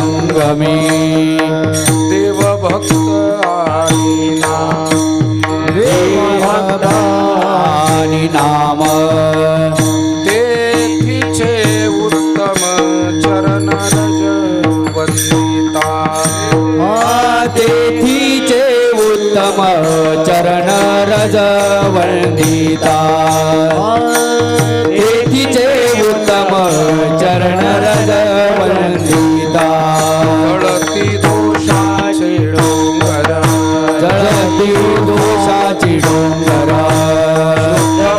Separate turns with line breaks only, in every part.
संगमी
देवभक्त आणि नाम
देवभक्त आणि नाम
तेथीचे उत्तम चरण रज वंदिता
तेथीचे उत्तम चरण रज वंदिता तेथीचे उत्तम चरण रज वंदिता
जळती दोषाचे डोंगर
जळती दोषाची डोंगर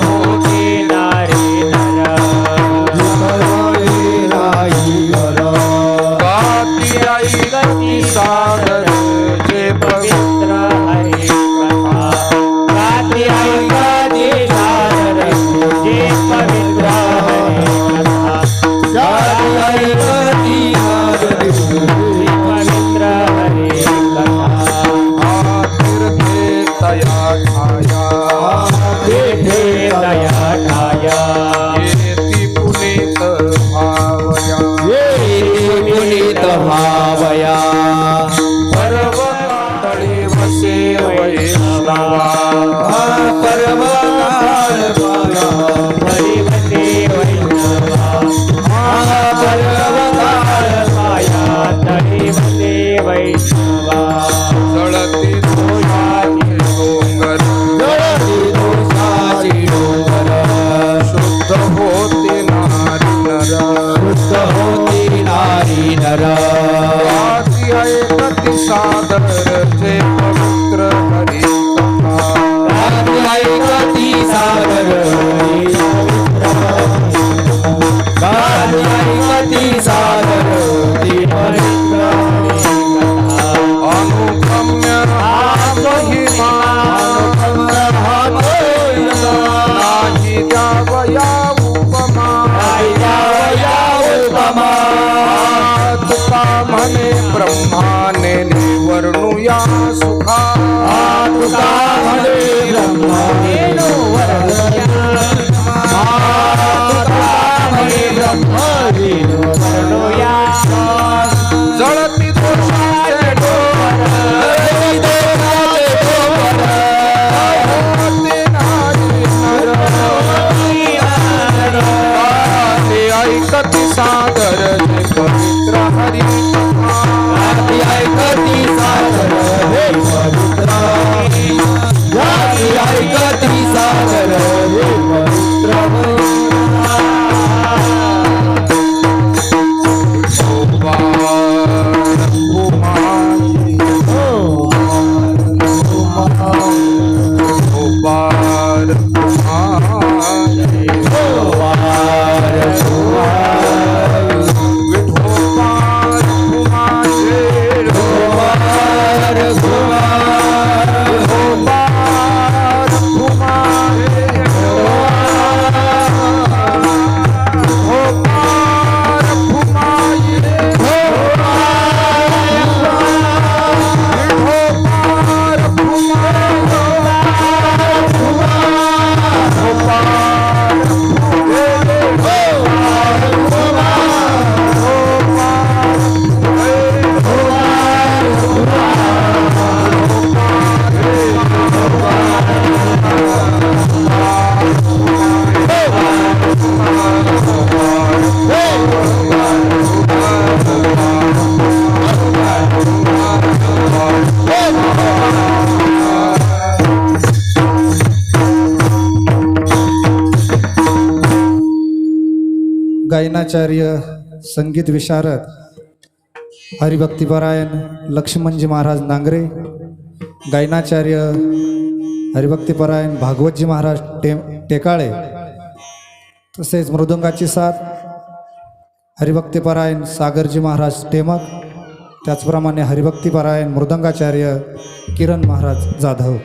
होती नारी नर
गाती आई गती सागर जे
पवित्र हरी कथा गाती ऐकाती सादर जे पवित्र हरी कथा गाती ऐकाती सादर पवित्र हरी कथा
तीर्थे तया ठाया
तेथे दया ठाया
येती पुनीत भावया
येती पुनीत भावया
पर्वतातळी वसे वैष्णवा
पर्वताळ पाया
परिवते वैष्णवा
पर्वताळ
पाया परिवते वैष्णवा
जळती दोषाची डोंगर
जळती दोषाची डोंगर
शुद्ध होते नारी नर
शुद्ध होती नारी नर
गाती ऐकती सादर जे पवित्र हरी कथा
ऐकती सागर ऐकती सागर ती पवित्र
अनुगम्य महिमा नाही द्यावया उपमा तुका म्हणे ब्रह्माने निवर्णुया सुखा
तुका म्हणे ब्रह्मानेनो
जळती दोषाचे डोंगर होते नारी नर गाते ऐकती सागर जे पवित्र हरी कथा
ऐकती सागर हे पवित्र ऐकती सागर हे पवित्र
गायनाचार्य संगीत विशारद हरिभक्तिपरायण लक्ष्मणजी महाराज नांगरे, गायनाचार्य हरिभक्तिपरायण भागवतजी महाराज टेकाळे, तसेच मृदुंगाची साथ हरिभक्तिपरायण सागरजी महाराज टेमक, त्याचप्रमाणे हरिभक्तिपरायण मृदंगाचार्य किरण महाराज जाधव.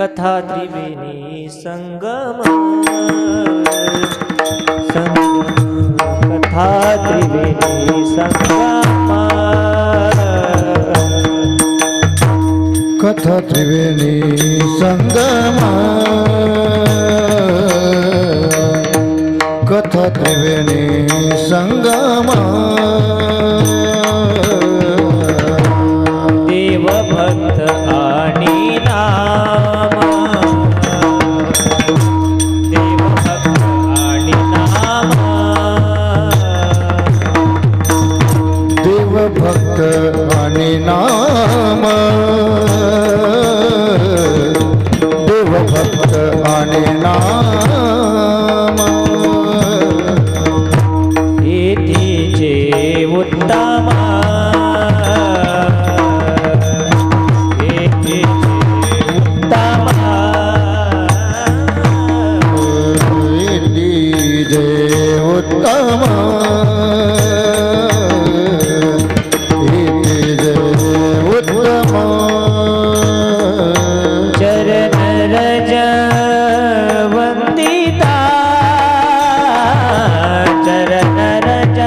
कथा त्रिवेणी संगम कथा त्रिवेणी संगम
कथा त्रिवेणी संगमा कथा त्रिवेणी संगमा
देव भक्त आणि नाम देव भक्त आणि नाम
देव भक्त आणि नाम देव भक्त आणि नाम
येतीचे उत्तम येतीचे उत्तम
जय उत्तम जय उत्तम
चरण रज वंदिता चरण रज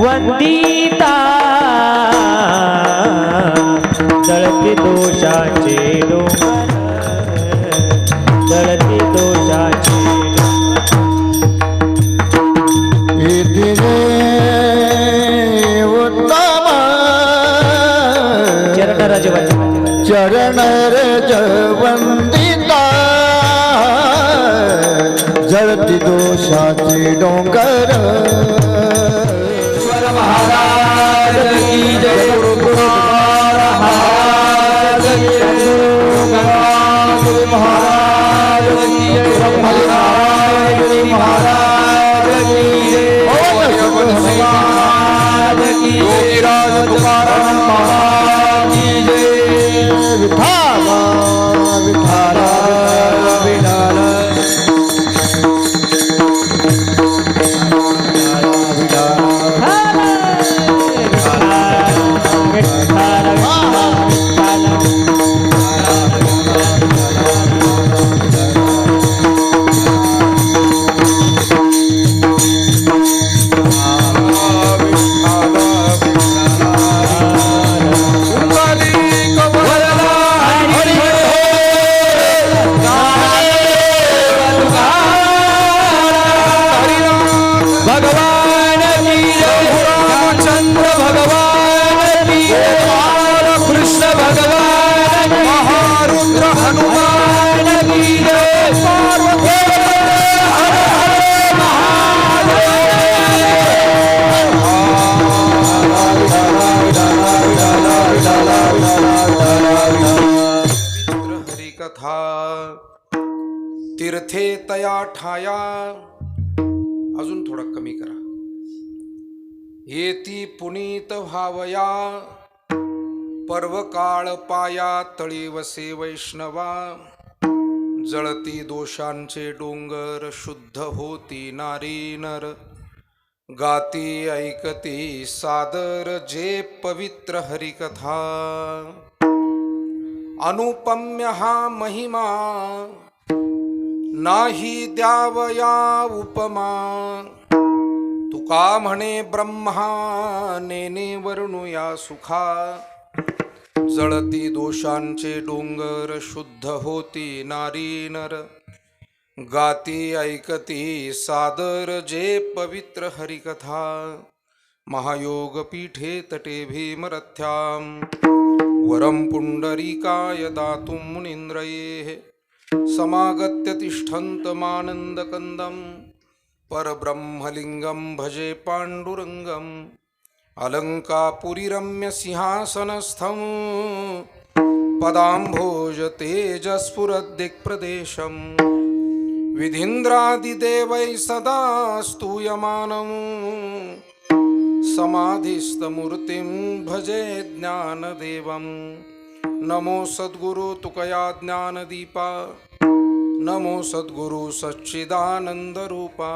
वंदिता जळती दोषाचे डोंगर जळती दोषाचे
उत्तम
चरण रज वंदिता
चरण रज वंदिता जळती दोषाचे डोंगर महाराज की जय गुरु महाराज की जय महाराज की जय महाराज की जय महाराज की योगीराज तुकाराम महाराज की जय विठाला विठाला विठाला भगवान की जय रामचंद्र भगवान की जय कृष्ण भगवान महारुद्र हनुमान की जय पार्वती हर हर
पवित्र हरी कथा तीर्थे तया ठाया अजून थोडा कमी करा येती पुनीत व्हावया पर्वकाळ पाया तळी वसे वैष्णवा जळती दोषांचे डोंगर शुद्ध होती नारी नर गाती ऐकती सादर जे पवित्र हरिकथा अनुपम्य हा महिमा नाही द्यावया उपमा तुका म्हणे ब्रह्मा नेने वर्णुया सुखा जळती दोषांचे डोंगर शुद्ध होती नारी नर गाती ऐकती सादर जे पवित्र हरिकथा महायोग पीठे तटे भीमरथ्याम वरम पुंडरीकाय दातुं मुनीन्द्रये समागत्य तिष्ठन्तमानन्दकन्दं परब्रह्मलिङ्गं भजे पाण्डुरङ्गम् अलङ्कापुरीरम्य सिंहासनस्थं पदाम्भोज तेजस्फुरद्दिक्प्रदेशम् विधीन्द्रादिदेवैः सदा स्तूयमानं समाधिस्थमूर्तिं भजे ज्ञानदेवं नमो सद्गुरु तुकया ज्ञानदीपा नमो सद्गुरु सच्चिदानन्दरूपा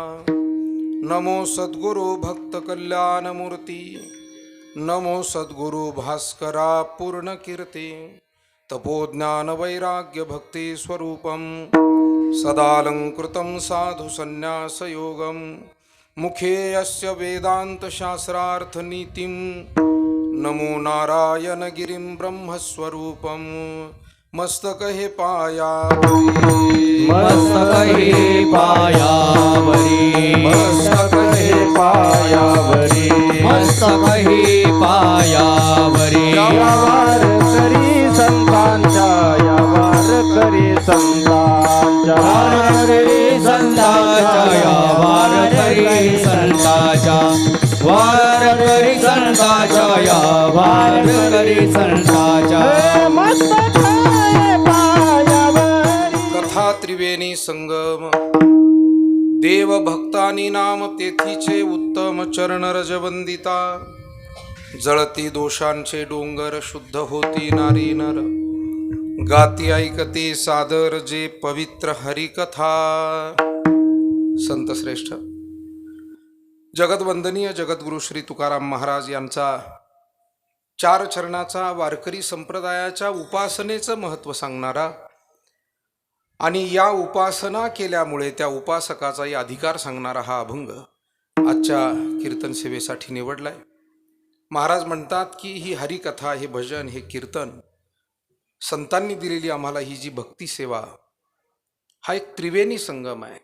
नमो सद्गुरु भक्तकल्याणमूर्ति नमो सद्गुरु भास्करा पूर्णकीर्ति तपोज्ञानवैराग्यभक्तिस्वरूपं सदालङ्कृतं साधुसन्न्यासयोगं मुखे यस्य वेदान्तशास्त्रार्थनीतिं नमो नारायणगिरिं ब्रह्मस्वरूपं मस्तकहे पायावरी
मस्तकहे पायावरी
मस्तकहे
पायावरी मस्तकहे पायावरी
यावार करी संतांच्या यावार करी संतांच्या
वार करी संताच्या वार करी संताच्या या वार करी संताच्या
कथा त्रिवेणी संगम देव भक्तानी नाम तेथीचे उत्तम चरण रजवंदिता जळती दोषांचे डोंगर शुद्ध होती नारी नर गाती ऐकते सादर जे पवित्र हरिकथा संत श्रेष्ठ जगदवंदनीय जगद्गुरु श्री तुकाराम महाराज यांचा चार चरणाचा वारकरी संप्रदायाच्या उपासनेचं महत्त्व सांगणारा आणि या उपासना केल्यामुळे त्या उपासकाचाही अधिकार सांगणारा हा अभंग आजच्या कीर्तन सेवेसाठी निवडलाय. महाराज म्हणतात की ही हरिकथा, हे भजन, हे कीर्तन संतांनी दिलेली आम्हाला ही जी भक्ती सेवा हा एक त्रिवेणी संगम आहे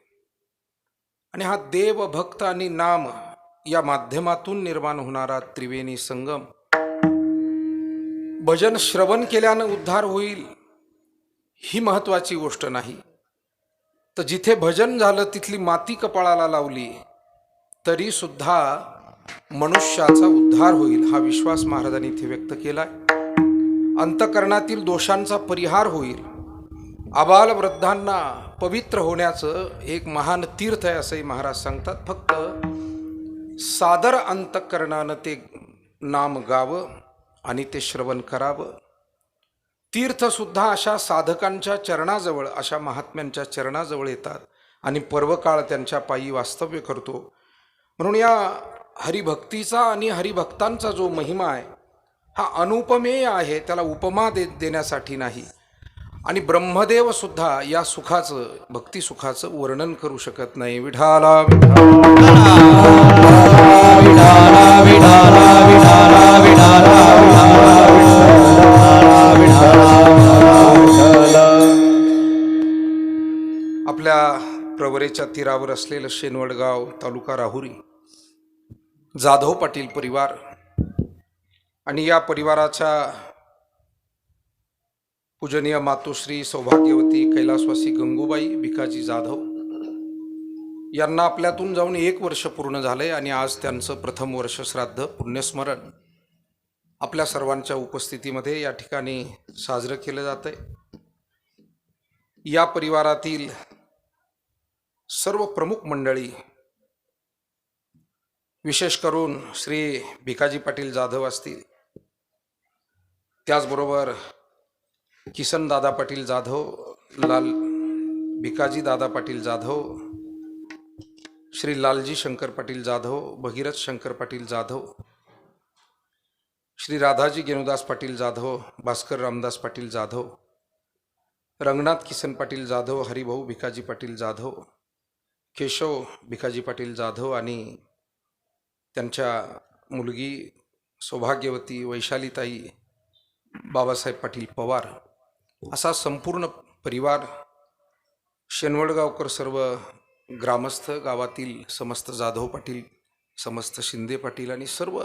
आणि हा देव भक्त आणि नाम या माध्यमातून निर्माण होणारा त्रिवेणी संगम. भजन श्रवण केल्यानं उद्धार होईल ही महत्वाची गोष्ट नाही, तर जिथे भजन झालं तिथली माती कपाळाला लावली तरी सुद्धा मनुष्याचा उद्धार होईल हा विश्वास महाराजांनी इथे व्यक्त केलाय. अंतकरणातील दोषांचा परिहार होईल, आबाल वृद्धांना पवित्र होण्याचं एक महान तीर्थ आहे असंही महाराज सांगतात. फक्त सादर अंतकरणानं ते नाम गावं आणि ते श्रवण करावं. तीर्थसुद्धा अशा साधकांच्या चरणाजवळ, अशा महात्म्यांच्या चरणाजवळ येतात आणि पर्वकाळ त्यांच्या पायी वास्तव्य करतो. म्हणून या हरिभक्तीचा आणि हरिभक्तांचा जो महिमा आहे हा अनुपमेय आहे, त्याला उपमा देण्यासाठी नाही. आणि ब्रह्मदेव सुद्धा या सुखाचं, भक्ती सुखाचं वर्णन करू शकत नाही. विठाला आपल्या प्रवरेच्या तीरावर असलेलं शेनवडगाव, तालुका राहुरी, जाधव पाटील परिवार आणि या परिवाराच्या पूजनीय मातोश्री सौभाग्यवती कैलासवासी गंगूबाई भिकाजी जाधव यांना आपल्यातून जाऊन 1 वर्ष पूर्ण झाले आणि आज त्यांचं प्रथम वर्ष श्राद्ध पुण्यस्मरण आपल्या सर्वांच्या उपस्थितीमध्ये या ठिकाणी साजरं केलं जात आहे. या परिवारातील सर्व प्रमुख मंडळी, विशेष करून श्री भिकाजी पाटील जाधव असतील, त्याचबरोबर किसन दादा पाटील जाधव, भिकाजी दादा पाटील जाधव, श्री लालजी शंकर पाटील जाधव, भगीरथ शंकर पाटील जाधव, श्री राधाजी गेनुदास पाटील जाधव, भास्कर रामदास पाटील जाधव, रंगनाथ किसन पाटील जाधव, हरिभाऊ भिकाजी पाटील जाधव, केशव भिकाजी पाटील जाधव आणि त्यांच्या मुलगी सौभाग्यवती वैशालीताई बाबासाहेब पाटील पवार, असा संपूर्ण परिवार, शेनवडगावकर, सर्व ग्रामस्थ, गावातील समस्त जाधव पाटील, समस्त शिंदे पाटील आणि सर्व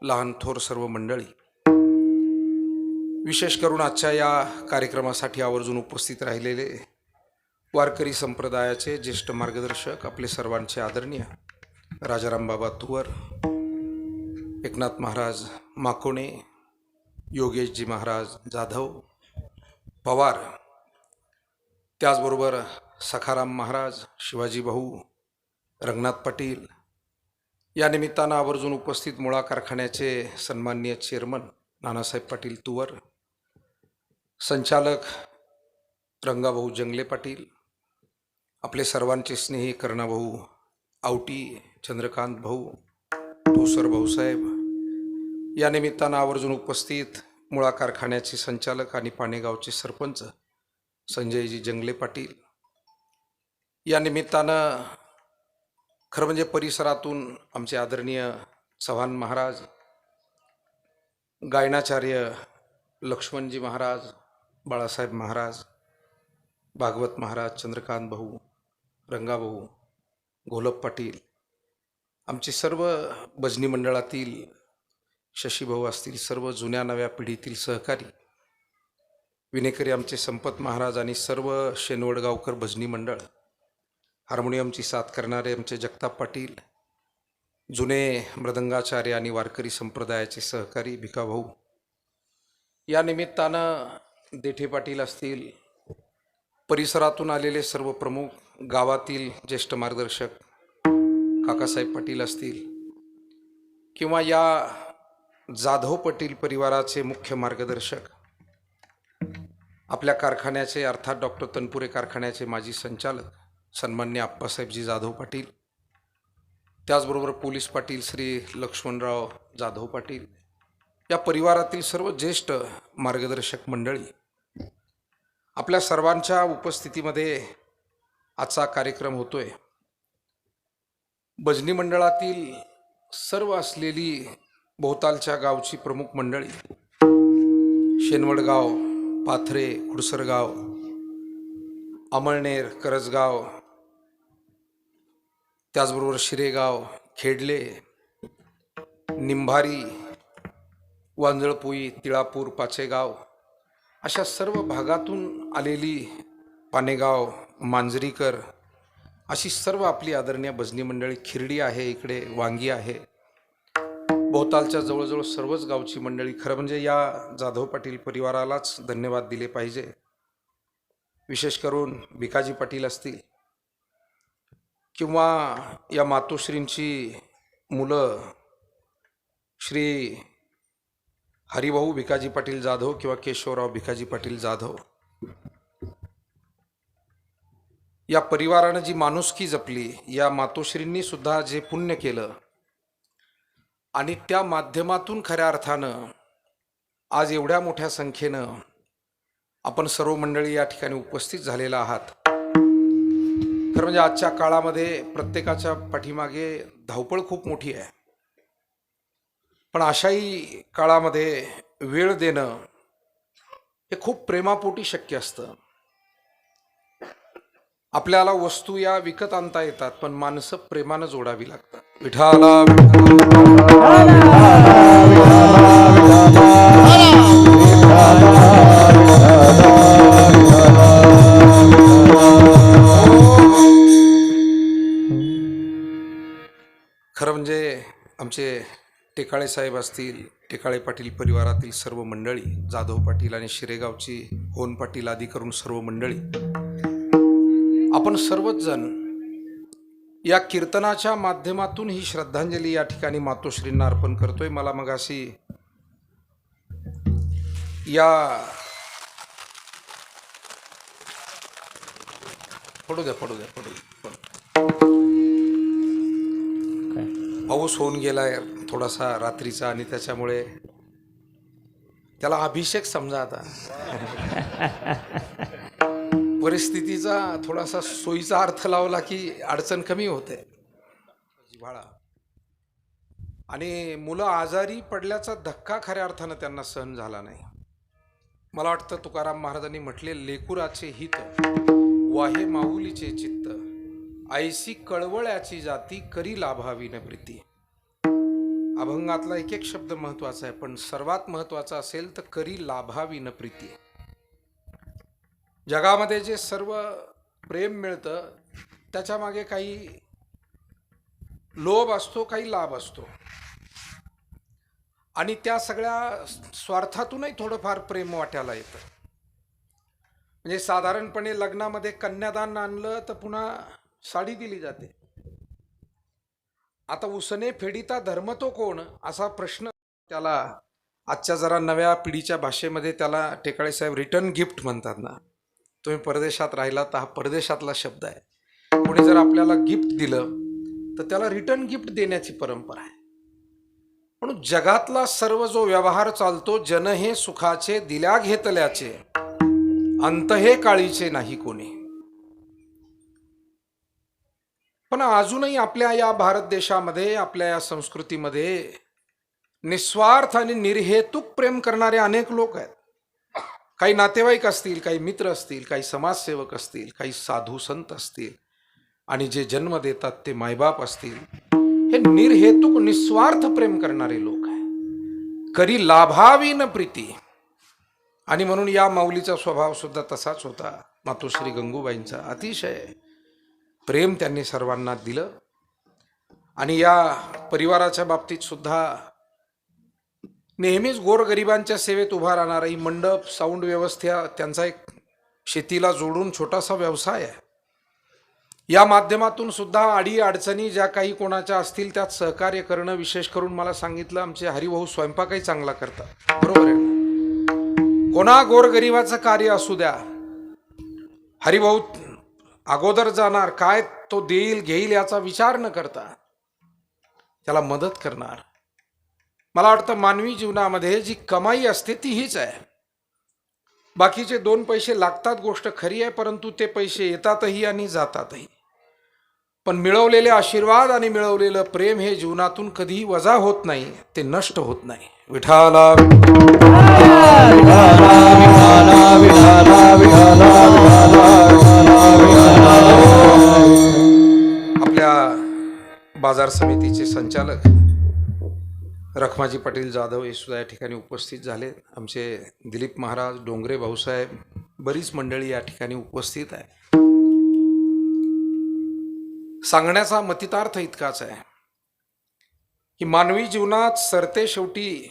लहान थोर सर्व मंडळी, विशेष करून आजच्या या कार्यक्रमासाठी आवर्जून उपस्थित राहिलेले वारकरी संप्रदायाचे ज्येष्ठ मार्गदर्शक, आपले सर्वांचे आदरणीय राजाराम बाबा तुवर, एकनाथ महाराज माकोणे, योगेशजी महाराज जाधव पवार, त्याचबरोबर सखाराम महाराज, शिवाजी भाऊ, रंगनाथ पाटील, या निमित्तानं आवर्जून उपस्थित मुळा कारखान्याचे सन्माननीय चेअरमन नानासाहेब पाटील तुवर, संचालक रंगाभाऊ जंगले पाटील, आपले सर्वांचे स्नेही कर्णाभाऊ आवटी, चंद्रकांत भाऊ, ठोसर भाऊसाहेब, या निमित्तानं आवर्जून उपस्थित मुळा कारखान्याचे संचालक आणि पाणेगावचे सरपंच संजयजी जंगले पाटील, या निमित्तानं खरं म्हणजे परिसरातून आमचे आदरणीय चव्हाण महाराज, गायनाचार्य लक्ष्मणजी महाराज, बाळासाहेब महाराज, भागवत महाराज, चंद्रकांत भाऊ, रंगाभाऊ, घोलप पाटील, आमचे सर्व भजनी मंडळातील शशीभाऊ असतील, सर्व जुन्या नव्या पिढीतील सहकारी विनेकरी आमचे संपत महाराज आणि सर्व शेनवडगावकर भजनी मंडळ, हार्मोनियमची साथ करणारे आमचे जगताप पाटील, जुने मृदंगाचार्य आणि वारकरी संप्रदायाचे सहकारी भिकाभाऊ, या निमित्तानं देठे पाटील असतील, परिसरातून आलेले सर्व प्रमुख, गावातील ज्येष्ठ मार्गदर्शक काकासाहेब पाटील असतील किंवा या जाधव पाटील परिवाराचे मुख्य मार्गदर्शक, आपल्या कारखान्याचे अर्थात डॉक्टर तनपुरे कारखान्याचे माजी संचालक सन्मान्य आप्पासाहेबजी जाधव पाटील, त्याचबरोबर पोलीस पाटील श्री लक्ष्मणराव जाधव पाटील, या परिवारातील सर्व ज्येष्ठ मार्गदर्शक मंडळी, आपल्या सर्वांच्या उपस्थितीमध्ये आजचा कार्यक्रम होतोय. भजनी मंडळातील सर्व असलेली भोवतालच्या गावची प्रमुख मंडळी, शेनवडगाव, पाथरे, खुडसरगाव, अमळनेर, करजगाव, त्याचबरोबर शिरेगाव, खेडले, निंभारी, वांजळपुई, तिळापूर, पाचेगाव, अशा सर्व भागातून आलेली, पानेगाव, मांजरीकर, अशी सर्व आपली आदरणीय भजनी मंडळी, खिरडी आहे, इकडे वांगी आहे, भोवतालच्या जवळजवळ सर्वच गावची मंडळी, खरं म्हणजे या जाधव पाटील परिवारालाच धन्यवाद दिले पाहिजे. विशेष करून भिकाजी पाटील असतील किंवा या मातोश्रींची मुलं श्री हरिभाऊ भिकाजी पाटील जाधव किंवा केशवराव भिकाजी पाटील जाधव, या परिवारानं जी माणुसकी जपली, या मातोश्रींनी सुद्धा जे पुण्य केलं आणि त्या माध्यमातून खऱ्या अर्थानं आज एवढ्या मोठ्या संख्येनं आपण सर्व मंडळी या ठिकाणी उपस्थित झालेला आहात. खरं म्हणजे आजच्या काळामध्ये प्रत्येकाच्या पाठीमागे धावपळ खूप मोठी आहे, पण अशाही काळामध्ये वेळ देणं हे खूप प्रेमापोटी शक्य असतं. आपल्याला वस्तू या विकत आणता येतात, पण माणसं प्रेमानं जोडावी लागतात. विठाला खरं म्हणजे आमचे टेकाळे साहेब असतील, टेकाळे पाटील परिवारातील सर्व मंडळी, जाधव पाटील आणि शिरेगावची होन पाटील आदी करून सर्व मंडळी, आपण सर्वच जण या कीर्तनाच्या माध्यमातून ही श्रद्धांजली या ठिकाणी मातोश्रींना अर्पण करतोय. मला मगाशी या पडू द्या पाऊस होऊन गेलाय थोडासा रात्रीचा आणि त्याच्यामुळे त्याला अभिषेक समजा आता परिस्थितीचा थोडासा सोयीचा अर्थ लावला की अडचण कमी होते. जिव्हाळा आणि मुलं आजारी पडल्याचा धक्का खऱ्या अर्थानं त्यांना सहन झाला नाही. मला वाटतं तुकाराम महाराजांनी म्हटले, लेकुराचे हित वाहे माऊलीचे चित्त, ऐसी कळवळ्याची जाती करी लाभावी न प्रीती. अभंगातला एक एक शब्द महत्वाचा आहे, पण सर्वात महत्वाचा असेल तर करी लाभावी न प्रीती. जगामध्ये जे सर्व प्रेम मिळतं त्याच्या मागे काही लोभ असतो, काही लाभ असतो, आणि त्या सगळ्या स्वार्थातूनही थोडंफार प्रेम वाट्याला येतं. म्हणजे साधारणपणे लग्नामध्ये कन्यादान आणलं तर पुन्हा साडी दिली जाते. आता उसने फेडिता धर्म तो कोण, असा प्रश्न त्याला आजच्या जरा नव्या पिढीच्या भाषेमध्ये त्याला टेकाळे साहेब रिटर्न गिफ्ट म्हणतात ना. तुम्ही परदेशात राहिला तर हा परदेशातला शब्द आहे. कोणी जर आपल्याला गिफ्ट दिलं तर त्याला रिटर्न गिफ्ट देण्याची परंपरा आहे. म्हणून जगातला सर्व जो व्यवहार चालतो, जन हे सुखाचे दिल्या घेतल्याचे, अंत हे काळीचे नाही कोणी. पण अजूनही आपल्या या भारत देशामध्ये, आपल्या या संस्कृतीमध्ये निस्वार्थ आणि निर्हेतुक प्रेम करणारे अनेक लोक आहेत. काही नातेवाईक असतील, काही मित्र असतील, काही समाजसेवक असतील, काही साधू संत असतील, आणि जे जन्म देतात ते मायबाप असतील. हे निर्हेतुक निस्वार्थ प्रेम करणारे लोक आहे. करी लाभावी न प्रीती. आणि म्हणून या माऊलीचा स्वभाव सुद्धा तसाच होता. मातोश्री गंगूबाईंचा अतिशय प्रेम त्यांनी सर्वांना दिलं. आणि या परिवाराच्या बाबतीत सुद्धा नेहमीच गोरगरिबांच्या सेवेत उभा राहणारा ही मंडप, साऊंड व्यवस्था त्यांचा एक शेतीला जोडून छोटासा व्यवसाय आहे. या माध्यमातून सुद्धा अडी अडचणी ज्या काही कोणाच्या असतील त्यात सहकार्य करणं. विशेष करून मला सांगितलं आमचे हरिभाऊ स्वयंपाकही चांगला करतात. बरोबर आहे ना? कोणा गोरगरिबाचं कार्य असू द्या, हरिभाऊ अगोदर जाणार, काय तो देईल घेईल याचा विचार न करता त्याला मदत करणार. मला वाटतं मानवी जीवनामध्ये जी कमाई असते ती हीच आहे. बाकीचे 2 पैसे लागतात, गोष्ट खरी आहे, परंतु ते पैसे येतातही आणि जातातही. पण मिळवलेले आशीर्वाद आणि मिळवलेलं प्रेम हे जीवनातून कधीही वजा होत नाही, ते नष्ट होत नाही. विठाला आपल्या बाजार समितीचे संचालक रखमाजी पाटील जाधव हे सुद्धा या ठिकाणी उपस्थित झाले. आमचे दिलीप महाराज, डोंगरे भाऊसाहेब, बरीच मंडळी या ठिकाणी उपस्थित आहे. सांगण्याचा मतितार्थ इतकाच आहे की मानवी जीवनात सरते शेवटी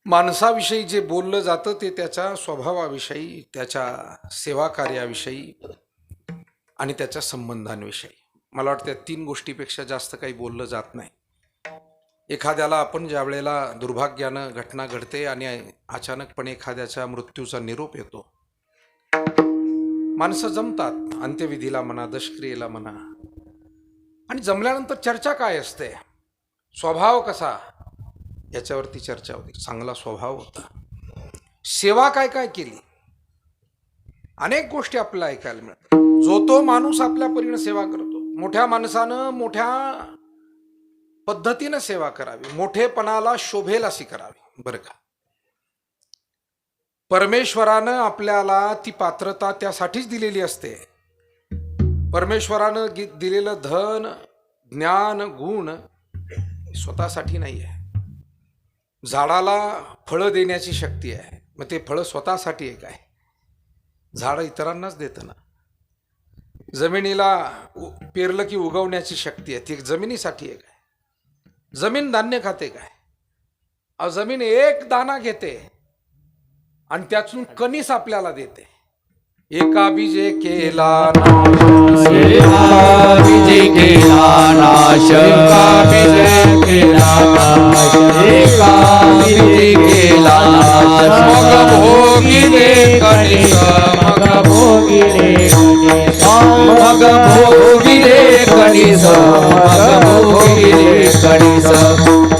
माणसाविषयी जे बोललं जातं ते त्याच्या स्वभावाविषयी, त्याच्या सेवा कार्याविषयी आणि त्याच्या संबंधांविषयी. मला वाटतं 3 गोष्टीपेक्षा जास्त काही बोललं जात नाही. एखाद्याला आपण ज्या वेळेला दुर्भाग्यानं घटना घडते आणि अचानकपणे एखाद्याच्या मृत्यूचा निरोप येतो, माणसं जमतात, अंत्यविधीला म्हणा, दशक्रियेला म्हणा. आणि जमल्यानंतर चर्चा काय असते, स्वभाव कसा, याच्यावरती चर्चा होती. चांगला स्वभाव होता, सेवा काय काय केली, अनेक गोष्टी आपल्याला ऐकायला मिळतात. जो तो माणूस आपल्या परीने सेवा करतो. मोठ्या माणसानं मोठ्या पद्धतीनं सेवा करावी, मोठेपणाला शोभेल अशी करावी. बरं का, परमेश्वरानं आपल्याला ती पात्रता त्यासाठीच दिलेली असते. परमेश्वरानं दिलेलं धन, ज्ञान, गुण स्वतःसाठी नाही आहे. झाडाला फळं देण्याची शक्ती आहे, मग ते फळं स्वतःसाठी आहे काय? झाड इतरांनाच देतं ना. जमिनीला पेरलं की उगवण्याची शक्ती आहे, ती जमिनीसाठी आहे काय? जमीन धान्य खाते काय? जमीन एक दाना घेते आणि त्यातून कणीस आपल्याला देते. एका बीजे केला नाश,
एका बीजे केला नाश, एका बीजे केला नाश, एका बीजे केला नाश. मग भोगिले कणीस, मग भोगिले कणीस, मग भोगिले कणीस, मग भोगिले कणीस,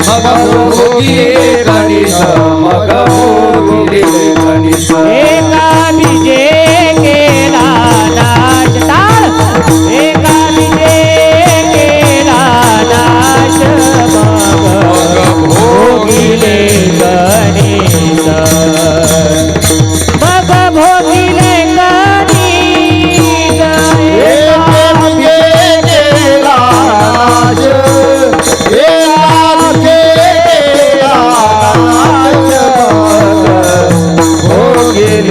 मग भोगिले कणीस, मग भोगिले कणीस.
एका बीजे केला नाश, एका बीजे केला नाश, मग भोगिले गणेश, मग भोगिले गणेश. एका बीजे केला नाश, एका केला नाश, भोगिले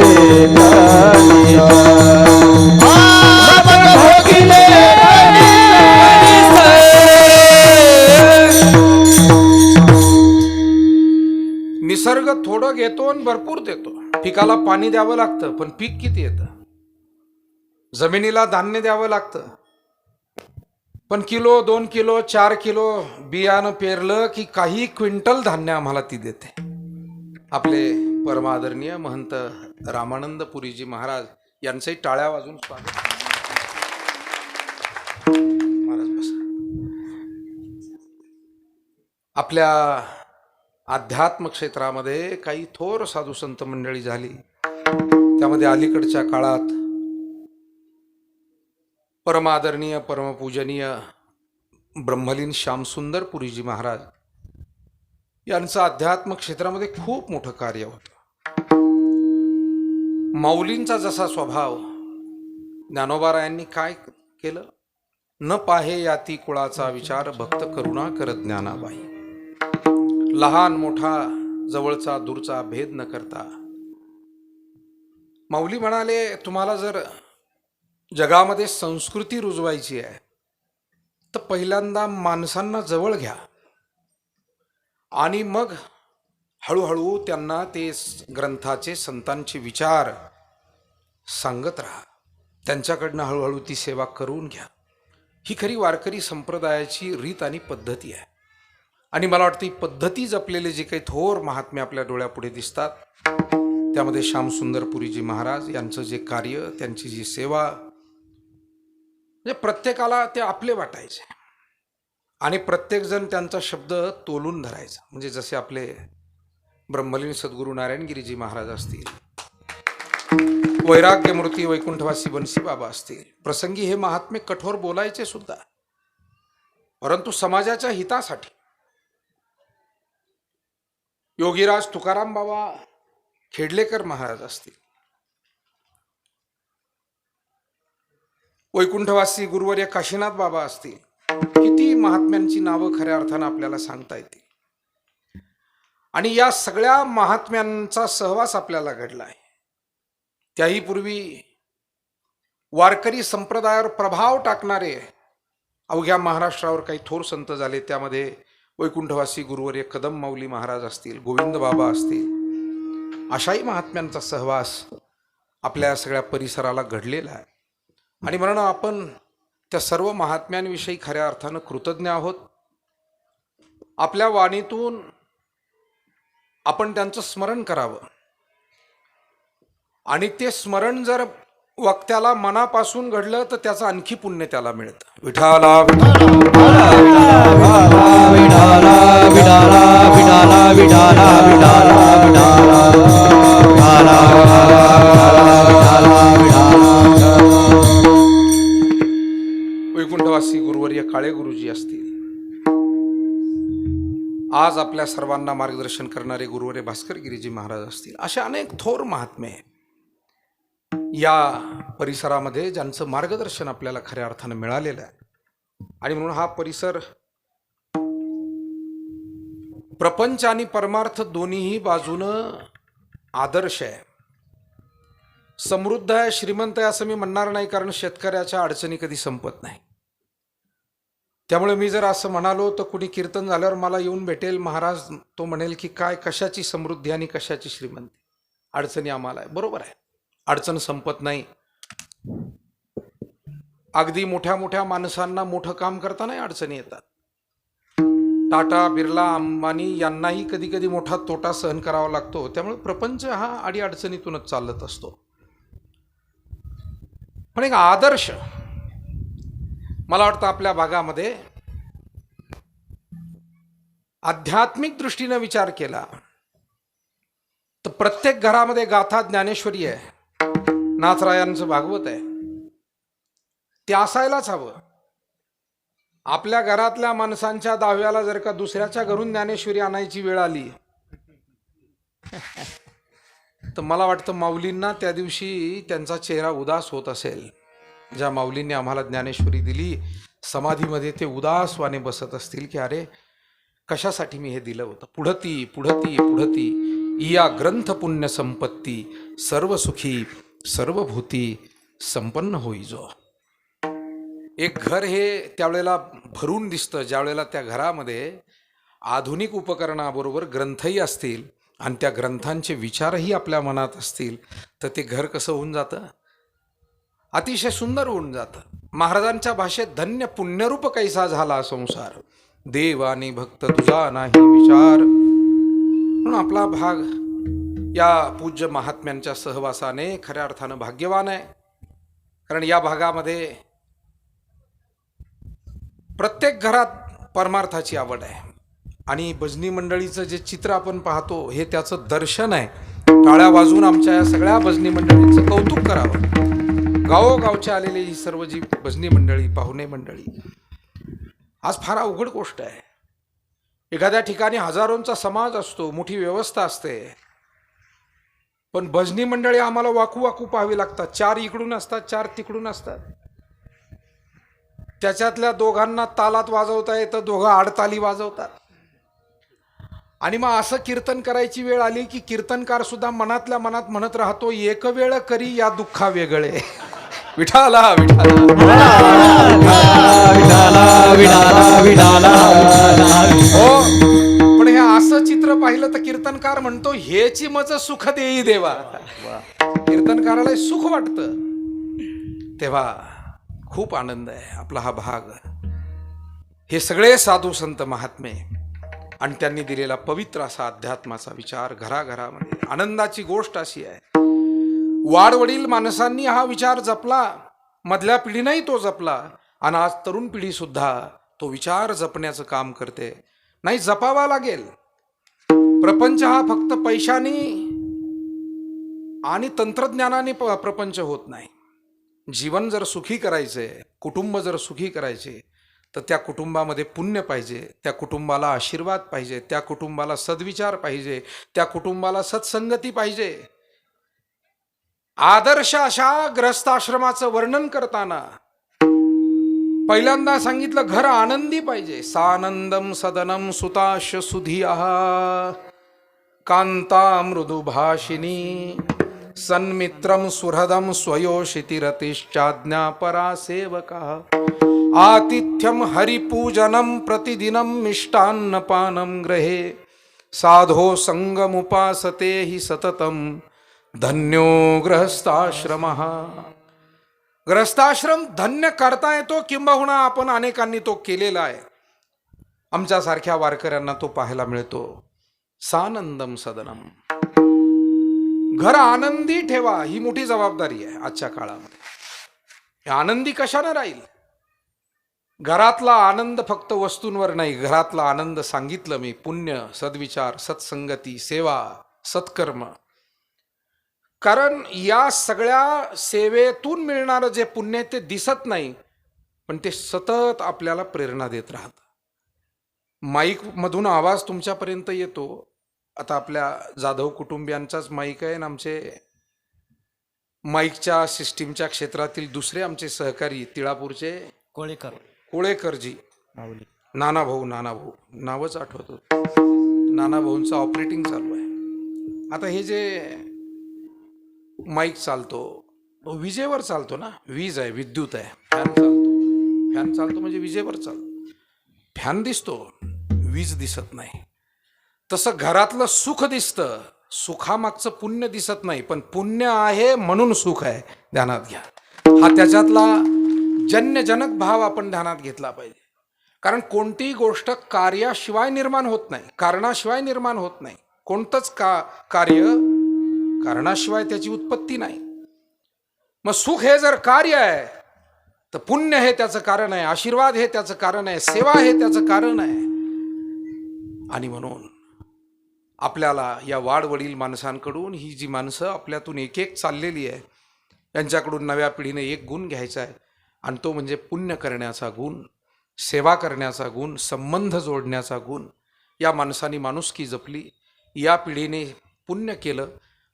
निसर्ग थोडं घेतो आणि भरपूर देतो. पिकाला पाणी द्यावं लागतं, पण पीक किती येतं? जमिनीला धान्य द्यावं लागतं, पण किलो, 2 किलो, 4 किलो बियाणं पेरलं की काही क्विंटल धान्य आम्हाला ती देते. आपले परमादरणीय महंत रामानंद पुरीजी महाराज यांचंही टाळ्या वाजून स्वागत. महाराज बसा. आपल्या अध्यात्म क्षेत्रामध्ये काही थोर साधू संत मंडळी झाली. त्यामध्ये अलीकडच्या काळात परमादरणीय परमपूजनीय ब्रह्मलीन श्यामसुंदर पुरीजी महाराज यांचं अध्यात्म क्षेत्रामध्ये खूप मोठं कार्य होतं. माऊलींचा जसा स्वभाव, ज्ञानोबारायांनी काय केलं, न पाहे याती कुळाचा विचार, भक्त करुणा करत ज्ञानाबाई. लहान मोठा जवळचा दूरचा भेद न करता माऊली म्हणाले, तुम्हाला जर जगामध्ये संस्कृती रुजवायची आहे तर पहिल्यांदा माणसांना जवळ घ्या आणि मग हळूहळू त्यांना ते ग्रंथाचे संतांचे विचार सांगत राहा. त्यांच्याकडनं हळूहळू ती सेवा करून घ्या. ही खरी वारकरी संप्रदायाची रीत आणि पद्धती आहे. आणि मला वाटतं ही पद्धती जपलेले जे काही थोर महात्मे आपल्या डोळ्यापुढे दिसतात, त्यामध्ये श्यामसुंदर पुरीजी महाराज यांचं जे कार्य, त्यांची जी सेवा, म्हणजे प्रत्येकाला ते आपले वाटायचे आणि प्रत्येकजण त्यांचा शब्द तोलून धरायचा. म्हणजे जसे आपले ब्रह्मलीन सद्गुरू नारायणगिरीजी महाराज असतील, वैराग्यमूर्ती वैकुंठवासी बन्सी बाबा असतील, प्रसंगी हे महात्मे कठोर बोलायचे सुद्धा, परंतु समाजाच्या हितासाठी. योगीराज तुकाराम बाबा खेडलेकर महाराज असतील, वैकुंठवासी गुरुवर्य काशीनाथ बाबा असतील, किती महात्म्यांची नावं खऱ्या अर्थानं आपल्याला सांगता येतील. आणि या सगळ्या महात्म्यांचा सहवास आपल्याला घडला आहे. त्याही पूर्वी वारकरी संप्रदायावर प्रभाव टाकणारे अवघ्या महाराष्ट्रावर काही थोर संत झाले. त्यामध्ये वैकुंठवासी गुरुवर्य कदम माऊली महाराज असतील, गोविंद बाबा असतील, अशाही महात्म्यांचा सहवास आपल्या सगळ्या परिसराला घडलेला आहे. आणि म्हणून आपण त्या सर्व महात्म्यांविषयी खऱ्या अर्थानं कृतज्ञ आहोत. आपल्या वाणीतून आपण त्यांचं स्मरण करावं आणि ते स्मरण जर वक्त्याला मनापासून घडलं तर त्याचं आणखी पुण्य त्याला मिळतं. विठाला
विठाला विठाला विठाला विठाला
वैकुंठवासी गुरुवर्य काळे गुरुजी असतील, आज आपल्या सर्वांना मार्गदर्शन करणारे गुरुवर्य भास्कर गिरीजी महाराज असतील, असे अनेक थोर महात्मे या परिसरामध्ये ज्यांचं मार्गदर्शन आपल्याला खऱ्या अर्थानं मिळालेलं आहे. आणि म्हणून हा परिसर प्रपंच आणि परमार्थ दोन्हीही बाजूनं आदर्श आहे, समृद्ध आहे, श्रीमंत आहे असं मी म्हणणार नाही, कारण शेतकऱ्याच्या अडचणी कधी संपत नाही. त्यामुळे मी जर असं म्हणालो तर कुणी कीर्तन झाल्यावर मला येऊन भेटेल महाराज, तो म्हणेल की काय कशाची समृद्धी आणि कशाची श्रीमंती, अडचणी आम्हाला आहे. बरोबर आहे, अडचण संपत नाही. अगदी मोठ्या मोठ्या माणसांना मोठं काम करतानाही अडचणी येतात. टाटा, बिर्ला, अंबानी यांनाही कधी कधी मोठा तोटा सहन करावा लागतो. त्यामुळे प्रपंच हा अडीअडचणीतूनच चालत असतो. पण एक आदर्श मला वाटतं आपल्या भागामध्ये आध्यात्मिक दृष्टीने विचार केला तर प्रत्येक घरामध्ये गाथा ज्ञानेश्वरी आहे, नाथरायांचं भागवत आहे, ते असायलाच हवं. आपल्या घरातल्या माणसांच्या दहाव्याला जर का दुसऱ्याच्या घरून ज्ञानेश्वरी आणायची वेळ आली तर मला वाटतं माऊलींना त्या दिवशी त्यांचा चेहरा उदास होत असेल. ज्या माऊलींनी आम्हाला ज्ञानेश्वरी दिली, समाधीमध्ये ते उदासवाने बसत असतील की अरे कशासाठी मी हे दिलं होतं. पुढती पुढती पुढती या ग्रंथ पुण्य संपत्ती, सर्व सुखी सर्वभूती संपन्न होई जो. एक घर हे त्यावेळेला भरून दिसतं ज्यावेळेला त्या घरामध्ये आधुनिक उपकरणाबरोबर ग्रंथही असतील आणि त्या ग्रंथांचे विचारही आपल्या मनात असतील तर ते घर कसं होऊन जातं, अतिशय सुंदर होऊन जातं. महाराजांच्या भाषेत धन्य पुण्यरूप कैसा झाला संसार, देव आणि भक्त तुझा नाही विचार. म्हणून आपला भाग या पूज्य महात्म्यांच्या सहवासाने खऱ्या अर्थानं भाग्यवान आहे. कारण या भागामध्ये प्रत्येक घरात परमार्थाची आवड आहे. आणि भजनी मंडळीचं जे चित्र आपण पाहतो हे त्याचं दर्शन आहे. टाळ्या वाजवून आमच्या या सगळ्या भजनी मंडळींचं कौतुक करावं. गावोगावच्या आलेली ही सर्व जी भजनी मंडळी, पाहुणे मंडळी, आज फार अवघड गोष्ट आहे. एखाद्या ठिकाणी हजारोंचा समाज असतो, मोठी व्यवस्था असते, पण भजनी मंडळी आम्हाला वाकू वाकू पाहावी लागतात. 4 इकडून असतात, 4 तिकडून असतात. त्याच्यातल्या दोघांना तालात वाजवता येतं, दोघं आडताली वाजवतात. आणि मग असं कीर्तन करायची वेळ आली की कीर्तनकार सुद्धा मनातल्या मनात म्हणत राहतो, एक वेळ करी या दुःखा वेगळे. विठाला विठाला
विठाला विठाला विठाला.
हो, पण हे असं चित्र पाहिलं तर कीर्तनकार म्हणतो, हेची मज सुख देई देवा. कीर्तनकाराला सुख वाटतं. तेव्हा खूप आनंद आहे आपला हा भाग. हे सगळे साधू संत महात्मे आणि त्यांनी दिलेला पवित्र असा अध्यात्माचा विचार घराघरामध्ये. आनंदाची गोष्ट अशी आहे, वाडवडील माणसांनी हा विचार जपला, मधल्या पिढीनेही तो जपला, आणि आज तरुण पिढी सुद्धा तो विचार जपण्याचं काम करते. नाही, जपावा लागेल. प्रपंच हा फक्त पैशाने आणि तंत्रज्ञानाने प्रपंच होत नाही. जीवन जर सुखी करायचे, कुटुंब जर सुखी करायचे, तर त्या कुटुंबामध्ये पुण्य पाहिजे, त्या कुटुंबाला आशीर्वाद पाहिजे, त्या कुटुंबाला सद्विचार पाहिजे, त्या कुटुंबाला सत्संगती पाहिजे. आदर्श अशा ग्रस्ताश्रमाचं वर्णन करताना पहिल्यांदा सांगितलं, घर आनंदी पाहिजे. सानंदम सदनम सुताश सुधियाः कांता मृदुभाषिणी सन्मित्रम सुहृदम स्वयोषितिरतिश्चाज्ञा परा सेवका आतिथ्यम हरिपूजनम प्रतिदिनम मिष्टान्नपानं गृहे साधो संगमुपासते हि सततम धन्यो गृहस्थाश्रमः. गृहस्थाश्रम धन्य करता येतो, किंबहुना आपण अनेकांनी तो केलेला आहे. आमच्यासारख्या वारकऱ्यांना तो पाहायला मिळतो. सानंदम सदनम, घर आनंदी ठेवा, ही मोठी जबाबदारी आहे आजच्या काळामध्ये. आनंदी कशाने राहील? घरातला आनंद फक्त वस्तूंवर नाही, घरातला आनंद सांगितलं मी, पुण्य, सद्विचार, सत्संगती, सेवा, सत्कर्म. कारण या सगळ्या सेवेतून मिळणारं जे पुण्य ते दिसत नाही, पण ते सतत आपल्याला प्रेरणा देत राहतं. माईकमधून आवाज तुमच्यापर्यंत येतो. आता आपल्या जाधव कुटुंबियांचाच माईक आहे, आणि आमचे माईकच्या सिस्टीमच्या क्षेत्रातील दुसरे आमचे सहकारी तिळापूरचे कोळेकरजी, नानाभाऊ नावच आठवतो. नानाभाऊंचं ऑपरेटिंग चालू आहे. आता हे जे माईक चालतो तो विजेवर चालतो ना, वीज आहे, विद्युत आहे. फॅन चालतो म्हणजे विजेवर चालतो. फॅन दिसतो, वीज दिसत नाही. तसं घरातलं सुख दिसतं, सुखामागचं पुण्य दिसत नाही, पण पुण्य आहे म्हणून सुख आहे, ध्यानात घ्या. हा त्याच्यातला जन्यजनक भाव आपण ध्यानात घेतला पाहिजे. कारण कोणतीही गोष्ट कार्याशिवाय निर्माण होत नाही, कारणाशिवाय निर्माण होत नाही. कोणतंच कार्य कारणाशिवाय त्याची उत्पत्ती नाही. मग सुख हे जर कार्य आहे तर पुण्य हे त्याचं कारण आहे, आशीर्वाद हे त्याचं कारण आहे, सेवा हे त्याचं कारण आहे. आणि म्हणून आपल्याला या वाडवडील माणसांकडून, ही जी माणसं आपल्यातून एक एक चाललेली आहे, यांच्याकडून नव्या पिढीने एक गुण घ्यायचा आहे, आणि तो म्हणजे पुण्य करण्याचा गुण, सेवा करण्याचा गुण, संबंध जोडण्याचा गुण. या माणसांनी माणुसकी जपली, या पिढीने पुण्य केलं.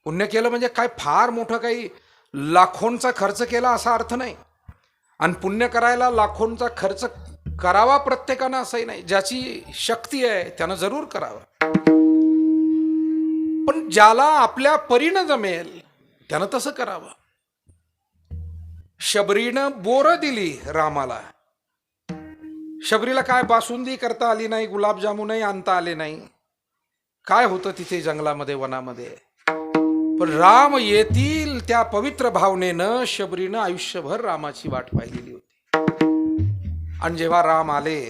पुण्य केलं म्हणजे काय फार मोठं काही लाखोंचा खर्च केला असा अर्थ नाही. आणि पुण्य करायला लाखोंचा खर्च करावा प्रत्येकानं असंही नाही. ज्याची शक्ती आहे त्यानं जरूर करावं, पण ज्याला आपल्या परीनं जमेल त्यानं तसं करावं. शबरीनं बोरं दिली रामाला. शबरीला काय बासुंदी करता आली नाही, गुलाबजामुनही आणता आले नाही. काय होतं तिथे जंगलामध्ये, वनामध्ये? पण राम येतील त्या पवित्र भावनेनं शबरीनं आयुष्यभर रामाची वाट पाहिलेली होती. आणि जेव्हा राम आले,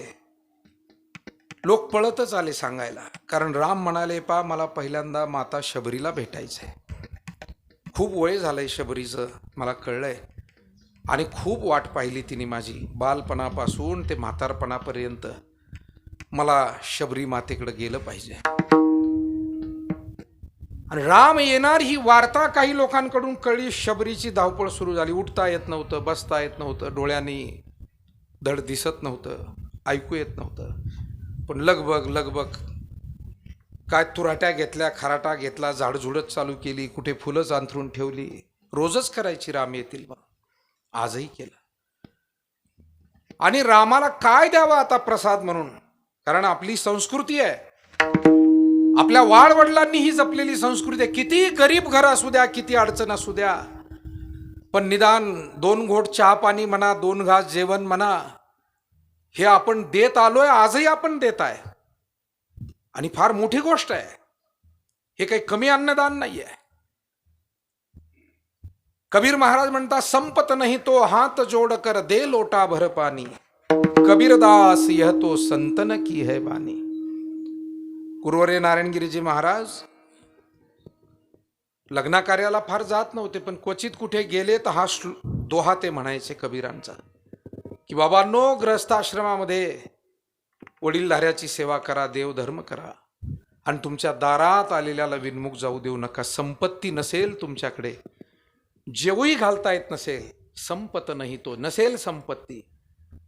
लोक पळतच आले सांगायला. कारण राम म्हणाले, पा मला पहिल्यांदा माता शबरीला भेटायचंय. खूप वय झालंय शबरीचं, मला कळलंय, आणि खूप वाट पाहिली तिने माझी, बालपणापासून ते म्हातारपणापर्यंत. मला शबरी मातेकडे गेलं पाहिजे. आणि राम येणार ही वार्ता काही लोकांकडून कळली. शबरीची धावपळ सुरू झाली. उठता येत नव्हतं, बसता येत नव्हतं, डोळ्यांनी धड दिसत नव्हतं, ऐकू येत नव्हतं. पण लगबग काय तुराट्या घेतल्या, खराटा घेतला, झाडझुडत चालू केली, कुठे फुलं अंथरून ठेवली. रोजच करायची राम येतील म्हणून. आजही केलं. आणि रामाला काय द्यावा आता प्रसाद म्हणून, कारण आपली संस्कृती आहे, आपल्या वाडवडिलांनी ही जपलेली संस्कृती आहे. किती गरीब घर असू द्या, किती अडचण असू द्या, पण निदान 2 घोट चहा पाणी म्हणा, 2 घास जेवण म्हणा, हे आपण देत आलोय, आजही आपण देत आहे. आणि फार मोठी गोष्ट आहे. हे काही कमी अन्नदान नाही आहे. कबीर महाराज म्हणतात, संपत नहीं तो हाथ जोड़ कर दे लोटा भर पानी, कबीरदास यह तो संतन की है बानी. कुरवरे नारायणगिरीजी महाराज लग्न कार्याला फार जात नव्हते, पण क्वचित कुठे गेले तर हा दोहा ते म्हणायचे कबीरांचा, की बाबांनो, ग्रहस्थाश्रमामध्ये वडीलधाऱ्याची सेवा करा, देवधर्म करा, आणि तुमच्या दारात आलेल्याला विनमुख जाऊ देऊ नका. संपत्ती नसेल तुमच्याकडे, जेवूही घालता येत नसेल, संपत नाही तो, नसेल संपत्ती,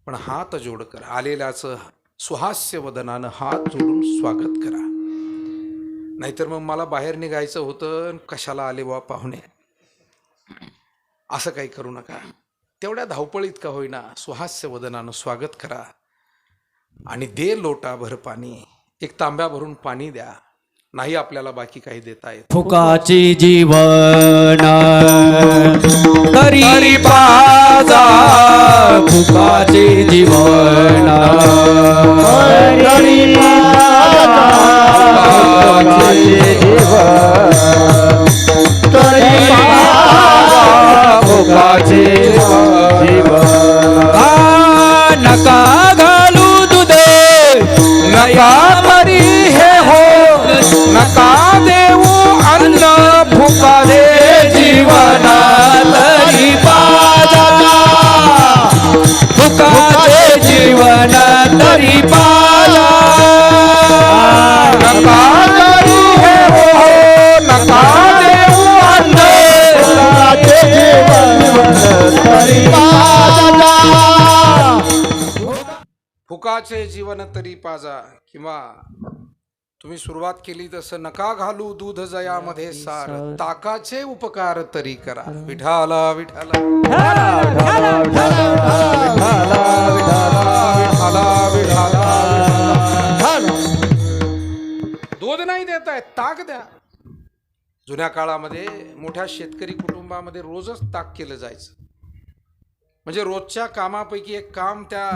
पण हात जोड करा, आलेल्याचं सुहास्य वदनानं हात जोडून स्वागत करा. नाहीतर मग मला बाहेर निघायचं होतं, कशाला आले बा पाहुणे, असं काही करू नका. तेवढ्या धावपळीत का होईना सुहास्य वदनानं स्वागत करा आणि दे लोटा भर पाणी, 1 तांब्या भरून पाणी द्या. नाही आपल्याला बाकी काही देता येत.
फुकाची जीवन तरी पाजा, फुकाची जीवन
तरी
फुकाची नका घालू दुधे, नका मरी हे हो, नका देऊ अन्न, फुकारे जीवना तरी पाजा, फुकाचे जीवन तरी पाजा. नका करू हे हो, नका देऊ अन्न,
फुकाचे जीवन तरी पाजा.
फुकाचे जीवन तरी पाजा, किंवा तुम्ही सुरुवात केली तसं नका घालू दूध जयामध्ये सार, ताकाचे उपकार तरी करा. विठाला विठाला विठाला विठाला. दूध नाही देताय, ताक द्या. जुन्या काळामध्ये मोठ्या शेतकरी कुटुंबामध्ये रोजच ताक केलं जायचं. म्हणजे रोजच्या कामापैकी एक काम त्या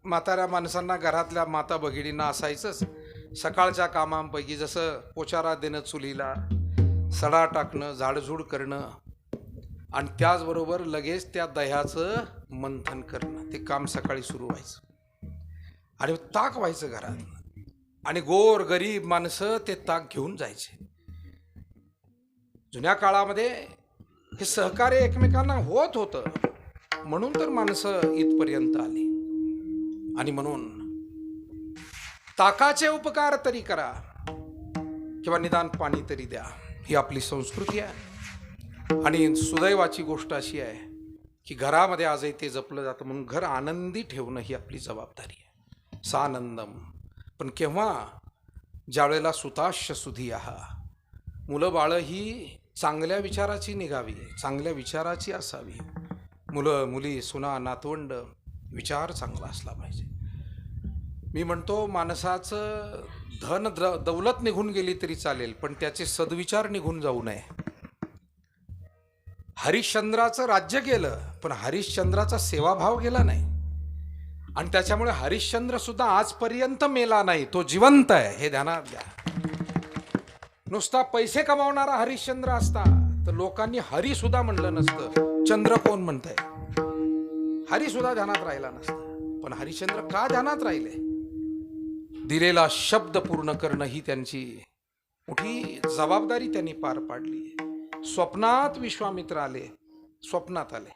म्हाताऱ्या माणसांना, घरातल्या माता भगिनींना असायचंच. सकाळच्या कामांपैकी जसं पोचारा देणं चुलीला, सडा टाकणं, झाडझूड करणं, आणि त्याचबरोबर लगेच त्या दह्याचं मंथन करणं, ते काम सकाळी सुरू व्हायचं. आणि ताक व्हायचं घरात, आणि गोर गरीब माणसं ते ताक घेऊन जायचे. जुन्या काळामध्ये हे सहकार्य एकमेकांना होत होतं, म्हणून तर माणसं इथपर्यंत आली. आणि म्हणून ताकाचे उपकार तरी करा, किंवा निदान पाणी तरी द्या. ही आपली संस्कृती आहे. आणि सुदैवाची गोष्ट अशी आहे की घरामध्ये आजही ते जपलं जातं, म्हणून घर आनंदी ठेवणं ही आपली जबाबदारी आहे. सानंदम. पण केव्हा, ज्यावेळेला सुताश्य सुधियाः, मुलं बाळं ही चांगल्या विचाराची निघावी, चांगल्या विचाराची असावी. मुलं मुली सुना नातवंड विचार चांगला असला पाहिजे. मी म्हणतो, माणसाचं धन दौलत निघून गेली तरी चालेल, पण त्याचे सद्विचार निघून जाऊ नये. हरिश्चंद्राचं राज्य गेलं, पण हरिश्चंद्राचा सेवाभाव गेला नाही. आणि त्याच्यामुळे हरिश्चंद्र सुद्धा आजपर्यंत मेला नाही, तो जिवंत आहे, हे ध्यानात द्या. नुसता पैसे कमावणारा हरिश्चंद्र असता तर लोकांनी हरी सुद्धा म्हणलं नसतं. चंद्र कोण म्हणतंय, हरी सुद्धा ध्यानात राहिला नसता. पण हरिश्चंद्र का ध्यानात राहिले? दिलेला शब्द पूर्ण करणं ही त्यांची मोठी जबाबदारी त्यांनी पार पाडली. स्वप्नात विश्वामित्र आले, स्वप्नात आले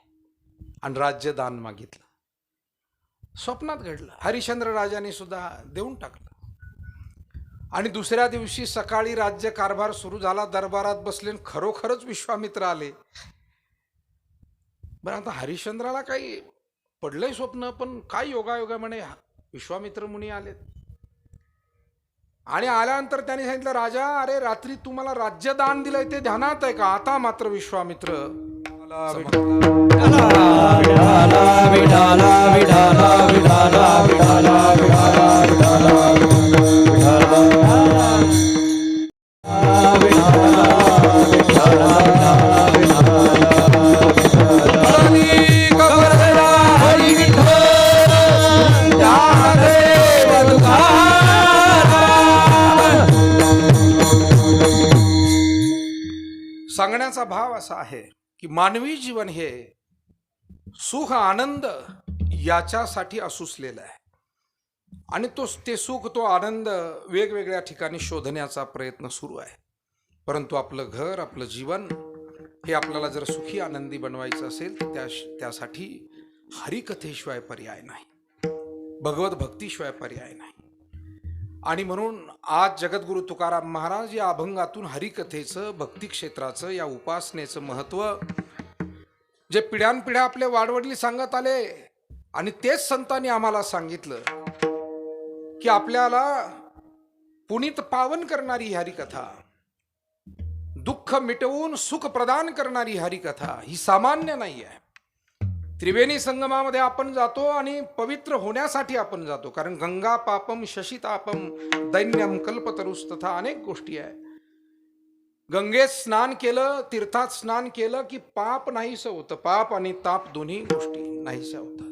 आणि राज्य दान मागितलं. स्वप्नात घडलं. हरिश्चंद्र राजाने सुद्धा देऊन टाकलं. आणि दुसऱ्या दिवशी सकाळी राज्य कारभार सुरू झाला, दरबारात बसले आणि खरोखरच विश्वामित्र आले. बरं, आता हरिश्चंद्राला काही पडलंय स्वप्न, पण काय योगायोगा म्हणे विश्वामित्र मुनी आलेत. आणि आल्यानंतर त्यांनी सांगितलं, राजा, अरे रात्री तुम्हाला राज्यदान दिलंय ते ध्यानात आहे का? आता मात्र विश्वामित्र सांगण्याचा भाव असा आहे की मानवी जीवन हे सुख आनंद याच्यासाठी असूसलेलं आहे. आणि ते सुख, तो आनंद वेगवेगळ्या ठिकाणी शोधण्याचा प्रयत्न सुरू आहे. परंतु आपलं घर, आपलं जीवन हे आपल्याला जर सुखी आनंदी बनवायचं असेल तर त्यासाठी हरिकथेशिवाय पर्याय नाही, भगवत भक्तीशिवाय पर्याय नाही. आणि म्हणून आज जगद्गुरु तुकाराम महाराज या अभंगातून हरिकथेचं, भक्ती क्षेत्राचं, या उपासनेचं महत्त्व जे पिढ्यानपिढ्या आपले वाडवडील सांगत आले आणि तेच संतांनी आम्हाला सांगितलं की आपल्याला पुनीत पावन करणारी ही हरिकथा, दुःख मिटवून सुख प्रदान करणारी हरिकथा ही सामान्य नाही आहे. त्रिवेणी संगमामध्ये आपण जातो आणि पवित्र होण्यासाठी आपण जातो, कारण गंगा पापम शशितापम दैन्यम कल्पतरुस तथा अनेक गोष्टी आहे. गंगेत स्नान केलं, तीर्थात स्नान केलं की पाप नाहीसं होतं. पाप आणि ताप दोन्ही गोष्टी नाहीशा होतात.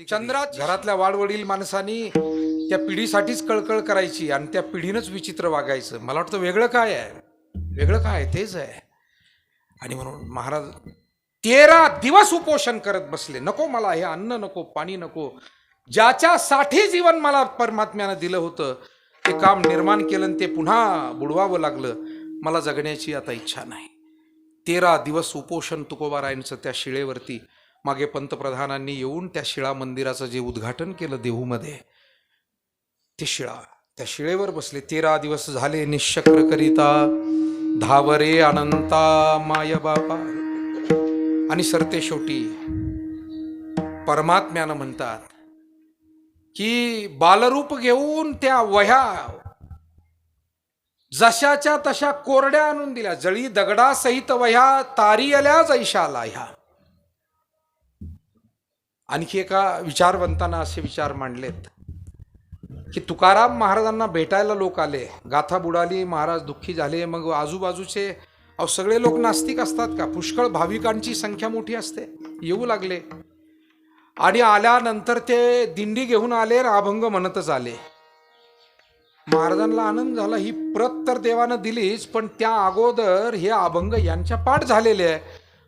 चंद्रात घरातल्या वाडवडील माणसांनी त्या पिढीसाठीच कळकळ करायची आणि त्या पिढीनंच विचित्र वागायचं. मला वाटतं वेगळं काय आहे, वेगळं काय तेच आहे. आणि म्हणून महाराज 13 दिवस उपोषण करत बसले. नको मला हे अन्न, नको पाणी, नको. ज्याच्यासाठी जीवन मला परमात्म्यानं दिलं होतं ते काम निर्माण केलं आणि ते पुन्हा बुडवावं लागलं. मला जगण्याची आता इच्छा नाही. 13 दिवस उपोषण तुकोबारायांचं त्या शिळेवरती. मागे पंतप्रधानांनी येऊन त्या शिळा मंदिराचं जे उद्घाटन केलं देहूमध्ये, ते त्या शिळेवर बसले. 13 दिवस झाले निश्चक्र करिता, धावरे अनंता माय बापा. आणि सरते शेवटी परमात्म्यानं म्हणतात की बालरूप घेऊन त्या वह्या जशाच्या तशा कोरड्या आणून दिल्या. जळी दगडा सहित वह्या तारियल्या जैशाला ह्या. आणखी एका विचारवंतांना असे विचार मांडलेत की तुकाराम महाराजांना भेटायला लोक आले, गाथा बुडाली, महाराज दुःखी झाले. मग आजूबाजूचे सगळे लोक नास्तिक असतात का? पुष्कळ भाविकांची संख्या मोठी असते. येऊ लागले आणि आल्यानंतर ते दिंडी घेऊन आले, अभंग म्हणतच आले. महाराजांना आनंद झाला. ही प्रत तर देवानं दिलीच, पण त्या अगोदर हे अभंग यांच्या पाठ झालेले आहे.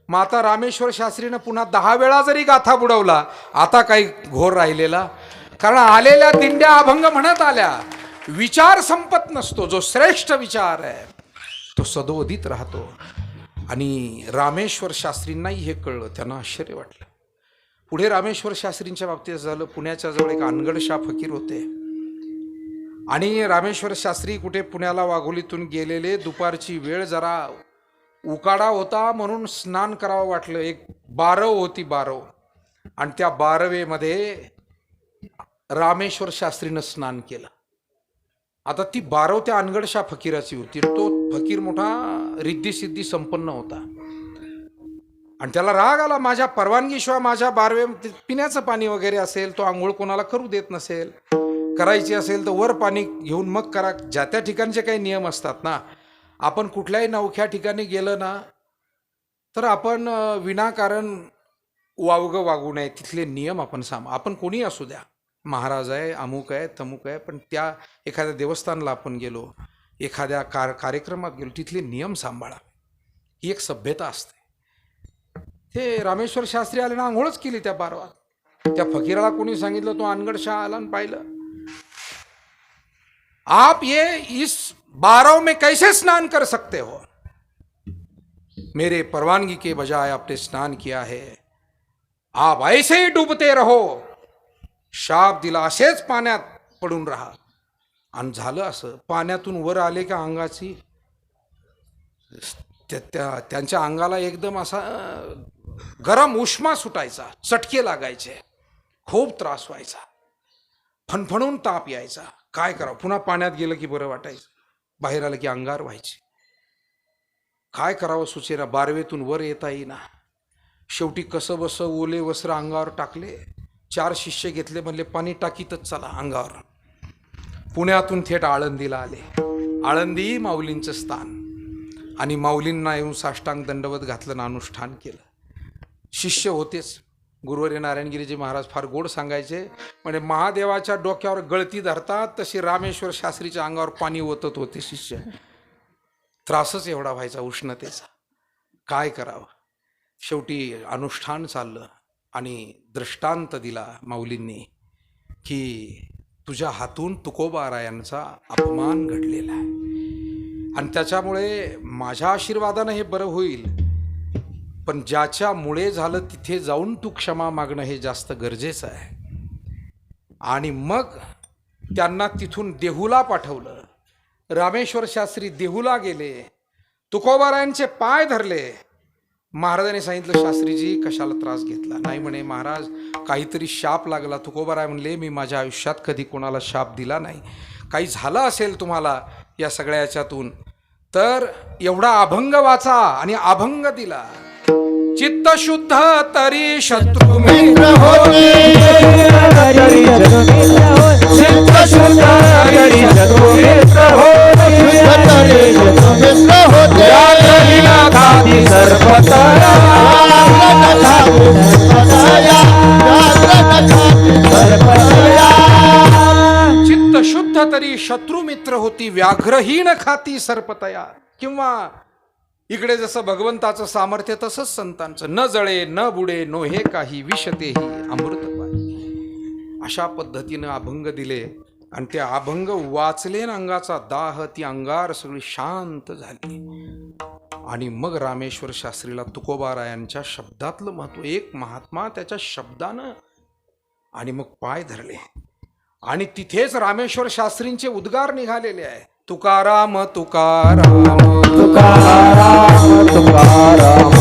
माता रामेश्वर शास्त्रीनं पुन्हा 10 वेळा जरी गाथा बुडवला, आता काही घोर राहिलेला. कारण आलेल्या दिंड्या अभंग म्हणत आल्या. विचार संपत नसतो. जो श्रेष्ठ विचार आहे तो सदोदित राहतो. आणि रामेश्वर शास्त्रींनाही हे कळलं. त्यांना आश्चर्य वाटलं. पुढे रामेश्वर शास्त्रींच्या बाबतीत झालं. पुण्याच्या जवळ एक अनगडशाह फकीर होते आणि रामेश्वर शास्त्री कुठे पुण्याला वाघोलीतून गेलेले. दुपारची वेळ, जरा उकाडा होता म्हणून स्नान करावं वाटलं. एक बारव होती, बारव. आणि त्या बारवेमध्ये रामेश्वर शास्त्रीनं स्नान केलं. आता ती बारव त्या अनगडशाह फकीराची होती. तो फकीर मोठा रिद्धी सिद्धी संपन्न होता आणि त्याला राग आला. माझ्या परवानगीशिवाय माझ्या बारवे पिण्याचं पाणी वगैरे असेल, तो आंघोळ कोणाला करू देत नसेल. करायची असेल तर वर पाणी घेऊन मग करा. ज्या त्या ठिकाणचे काही नियम असतात ना. आपण कुठल्याही नवख्या ठिकाणी गेलं ना तर आपण विनाकारण वावगं वागू नये. तिथले नियम आपण कोणी असू द्या, महाराज आहे, अमुक आहे, तमुक आहे, पण त्या एखाद्या देवस्थानला आपण गेलो, एखाद्या कार्यक्रमात गेलो, तिथले नियम सांभाळा. ही एक सभ्यता असते. ते रामेश्वर शास्त्री आले ना, आंघोळच केली त्या बारवात. त्या फकीराला कोणी सांगितलं, तो अनगडशाह आला आणि पाहिलं. आप ये इस बारव में कैसे स्नान कर सकते हो? मेरे परवानगी के बजाय आपने स्नान किया है. आप ऐसे ही डूबते रहो. शाप दिला, असेच पाण्यात पडून राहा. आणि झालं असं, पाण्यातून वर आले का अंगाची त्यांच्या अंगाला एकदम असा गरम उष्मा सुटायचा, चटके लागायचे, खूप त्रास व्हायचा, फणफणून ताप यायचा. काय करावं, पुन्हा पाण्यात गेलं की बरं वाटायचं, बाहेर आलं की अंगार व्हायचे. काय करावं सुचेना, बारवेतून वर येता येईना. शेवटी कसं बसं ओले वस्त्र अंगावर टाकले, 4 शिष्य घेतले, म्हणले पाणी टाकीतच चला अंगावर. पुण्यातून थेट आळंदीला आले. आळंदी माऊलींचं स्थान, आणि माऊलींना येऊन साष्टांग दंडवत घातलं, अनुष्ठान केलं. शिष्य होतेच. गुरुवर्य नारायणगिरीजी महाराज फार गोड सांगायचे, म्हणजे महादेवाच्या डोक्यावर गळती धरतात तशी रामेश्वर शास्त्रीच्या अंगावर पाणी ओतत होते शिष्य. त्रासच एवढा व्हायचा उष्णतेचा. काय करावं, शेवटी अनुष्ठान चाललं आणि दृष्टांत दिला माऊलींनी की तुझ्या हातून तुकोबारायांचा अपमान घडलेला आहे आणि त्याच्यामुळे माझ्या आशीर्वादानं हे बरं होईल, पण ज्याच्यामुळे झालं तिथे जाऊन तू क्षमा मागणं हे जास्त गरजेचं आहे. आणि मग त्यांना तिथून देहूला पाठवलं. रामेश्वर शास्त्री देहूला गेले, तुकोबारायांचे पाय धरले. महाराजांनी सांगितलं, शास्त्रीजी कशाला त्रास घेतला? नाही म्हणे, महाराज काहीतरी शाप लागला. तुकोबाराय म्हणले, मी माझ्या आयुष्यात कधी कोणाला शाप दिला नाही. काही झालं असेल तुम्हाला या सगळ्या याच्यातून तर एवढा अभंग वाचा. आणि अभंग दिला. चित्त शुद्ध तरी शत्रु मित्र होते,
चित्त शुद्ध तरी शत्रु मित्र होते, खाती सर्पतया,
चित्त शुद्ध तरी शत्रु मित्र होती, व्याघ्रहीन खाती सर्पतया. किंवा इकडे जसं भगवंताचं सामर्थ्य तसंच संतांचं, न जळे न बुडे नोहे काही, विषतेही अमृत पाणी. अशा पद्धतीनं अभंग दिले आणि ते अभंग वाचले ना, अंगाचा दाह, ती अंगार सगळी शांत झाली. आणि मग रामेश्वर शास्त्रीला तुकोबारायांच्या शब्दातलं महत्व, एक महात्मा त्याच्या शब्दानं, आणि मग पाय धरले. आणि तिथेच रामेश्वर शास्त्रींचे उद्गार निघालेले आहे. तुकाराम तुकाराम
तुकाराम तुकाराम,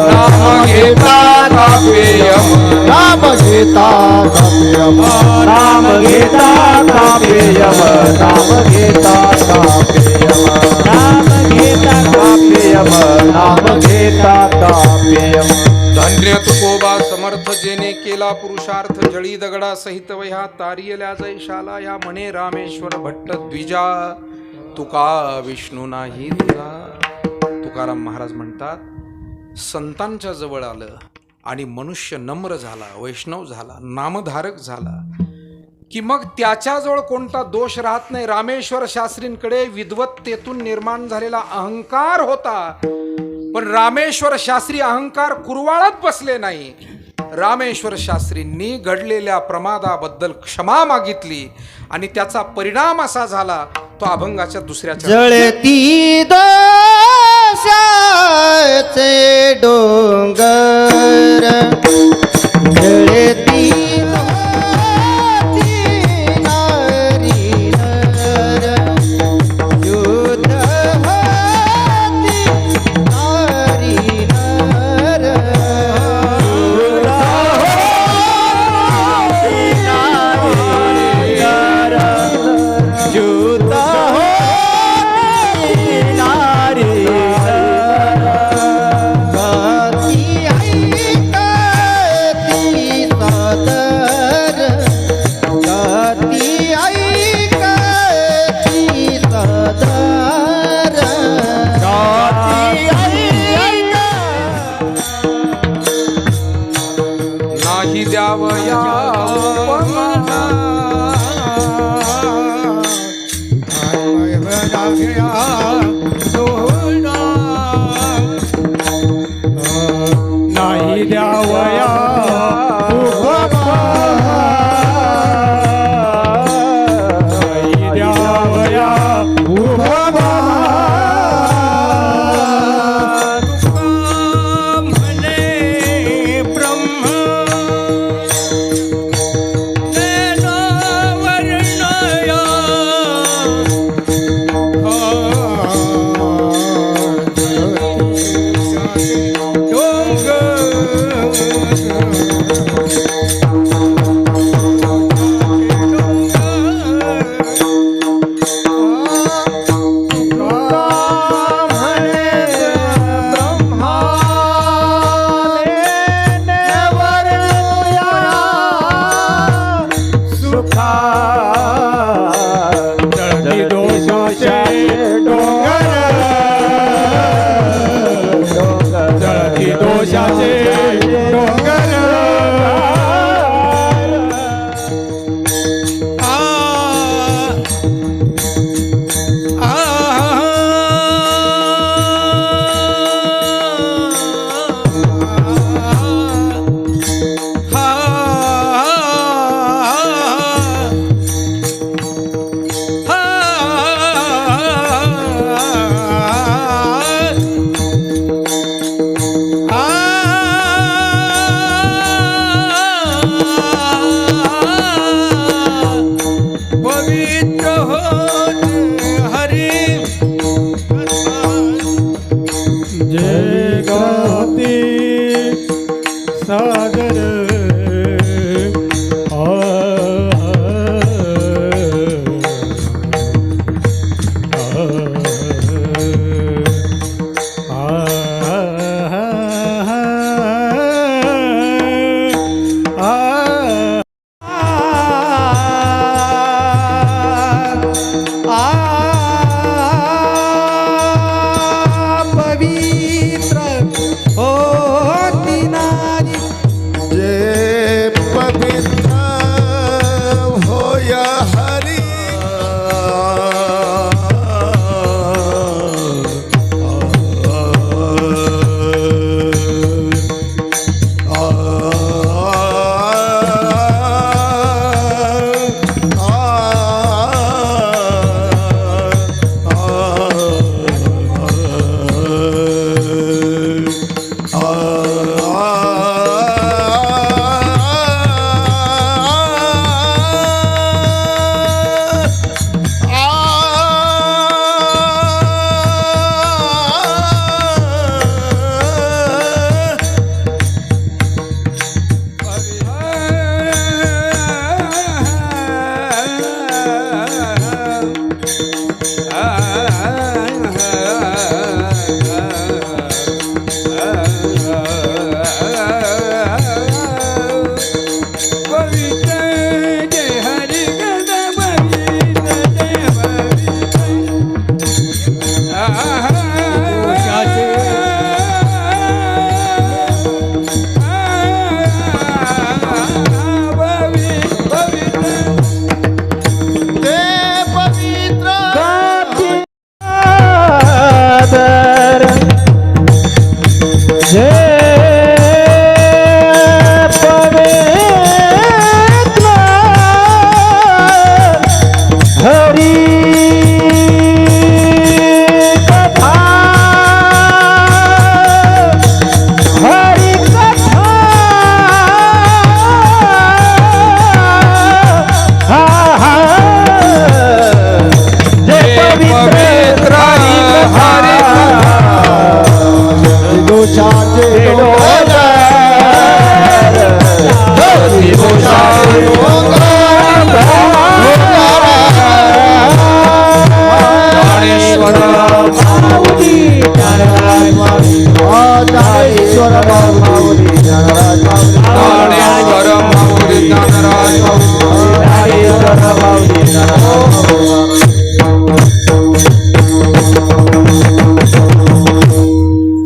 नाम घेता कापेयम,
नाम घेता कापेयम,
नाम घेता कापेयम, नाम घेता कापेयम, नाम घेता कापेयम, नाम घेता कापेयम.
धन्य तुकोबा समर्थ जेने केला पुरुषार्थ, जळी दगडा सहित वह्या तारियल्या जैशाला. या म्हणे रामेश्वर भट्ट द्विजा, तुका विष्णू नाही दिला. तुकाराम महाराज म्हणतात, संतांच्या जवळ आलं आणि मनुष्य नम्र झाला, वैष्णव झाला, नामधारक झाला की मग त्याच्याजवळ कोणता दोष राहत नाही. रामेश्वर शास्त्रींकडे विद्वत्तेतून निर्माण झालेला अहंकार होता, पण रामेश्वर शास्त्री अहंकार कुरवाळत बसले नाही. रामेश्वर शास्त्रींनी घडलेल्या प्रमादाबद्दल क्षमा मागितली आणि त्याचा परिणाम असा झाला, तो अभंगाच्या दुसऱ्या
जळती दोषाचे डोंगर, जळती नारी नर, युद्ध होती नारी नर,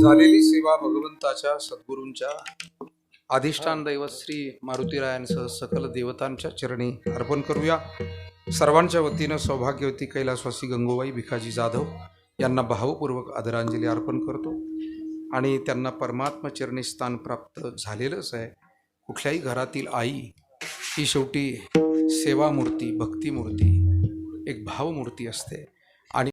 झालेली सेवा भगवंताच्या सद्गुरूंच्या अधिष्ठान दैवत श्री मारुतीरायांसह सकल देवतांच्या चरणी अर्पण करूया. सर्वांच्या वतीनं सौभाग्यवती कैलासवासी गंगूबाई भिकाजी जाधव यांना भावपूर्वक आदरांजली अर्पण करतो आणि त्यांना परमात्मा चरणी स्थान प्राप्त झालेलंच आहे. कुठल्याही घरातील आई ही शेवटी सेवामूर्ती, भक्तिमूर्ती, एक भावमूर्ती असते.